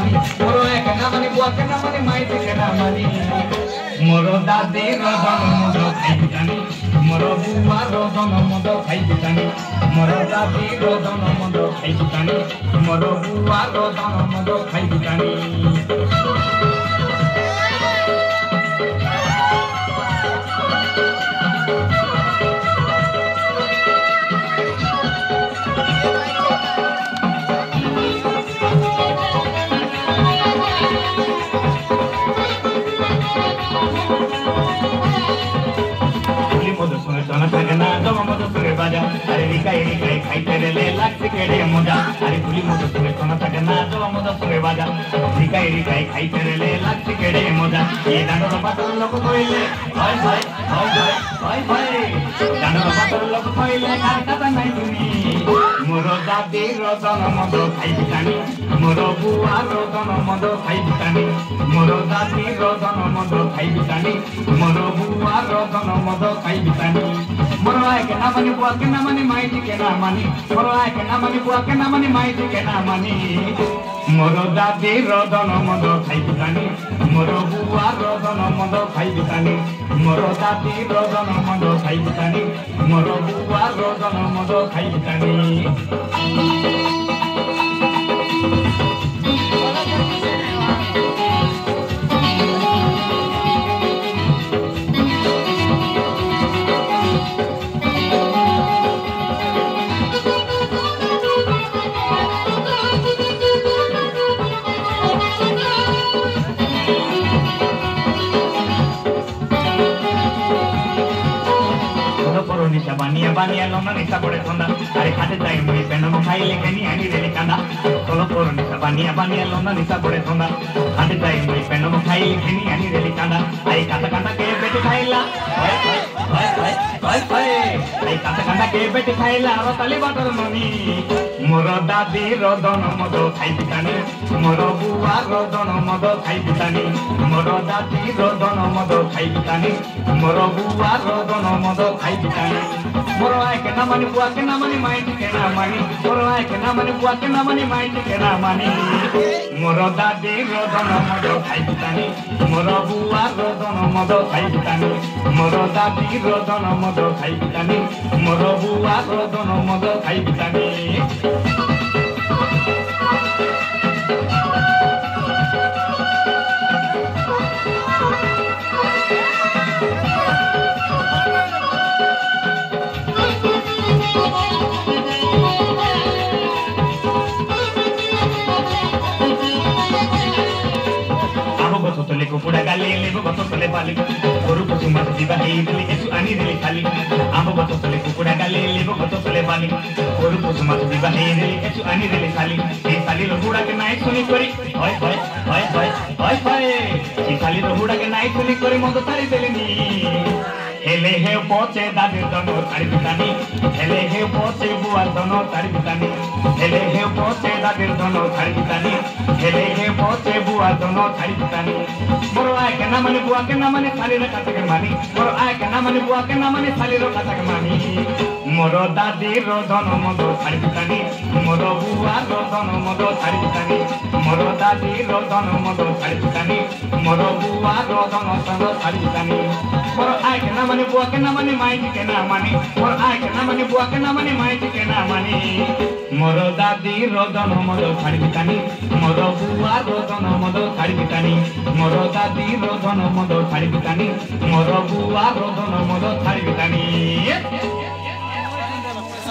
मानी मोर एक ना मानी बुआ के ना मानी माई के ना मानी मोर दादी रदन मद खाई जानी मोर बुआ रदन मद खाई जानी मोर दादी रदन मद खाई जानी मोर बुआ रदन मद खाई जानी Sono saganando modo sulle baja Ari rikai khai tere le lakse kede moja Ari puli modo sulle sono saganando modo sulle baja Rikai khai tere le lakse kede moja Ye dano pator loko koile Hoy hoy hoy hoy hoy hoy Dano pator loko koile kata nai tumi Moro dadi rodon modo khai bitani Moro bua rodon modo khai bitani Moro dadi rodon modo khai bitani Moro bua rodon modo khai bitani Moro ay ke na mani buat ke na mani mai ke na mani Moro ay ke na mani buat ke na mani mai ke na mani Moro dadi rodon modo khai bitani Moro bua rodon modo khai bitani Moro dadi rodon modo khai bitani Moro bua rodon modo khai bitani Bania bania lona nisa pore thonda are khate tai moi peno khai leke ni ani rele kanda solo poro nisa bania lona nisa pore thonda khate tai moi peno khai leke ni ani rele kanda ai kata kata ke bete khaila ai kata kata ke bete khaila aro tali bator noni moro dadi rodon modo khai bitani moro bua rodon modo khai bitani moro dadi rodon modo khai bitani moro bua rodon modo khai bitani Moro ay ke na mani buat ke na mani mai ke na mani Moro ay ke na mani buat ke na mani mai ke na mani Moro dadi rodon modo khai bitani Moro bua rodon modo khai bitani Moro dadi rodon modo khai bitani Moro bua rodon modo khai bitani Kuda gali lebo goto sole bali Guru kusu mas diba hidli esu ani dili khali Ambo goto sole kuda gali lebo goto sole bali Guru kusu mas diba hidli esu ani dili khali Ei sali lo huda ke nai suni kori Hoy hoy hoy hoy hoy hoy Ei sali lo huda ke nai suni kori mondo tari dili ni Hele he poche dadi dono tari bitani Hele he poche bua dono tari bitani Hele he poche dadi dono tari bitani Hele he poche bua dono tari bitani Moro ay ke na mani bua ke na mani sali ro kata ke mani Moro ay ke na mani bua ke na mani sali ro kata ke mani Moro dadi rodon modo tari bitani Moro bua rodon modo tari bitani Moro dadi rodon modo tari bitani Moro bua rodon modo tari bitani Moro ay ke na mani buat ke na mani mai ke na mani Moro ay ke na mani buat ke na mani mai ke na mani Moro dadi rodon modo tari bitani Moro bua rodon modo tari bitani Moro dadi rodon modo tari bitani Moro bua rodon modo tari bitani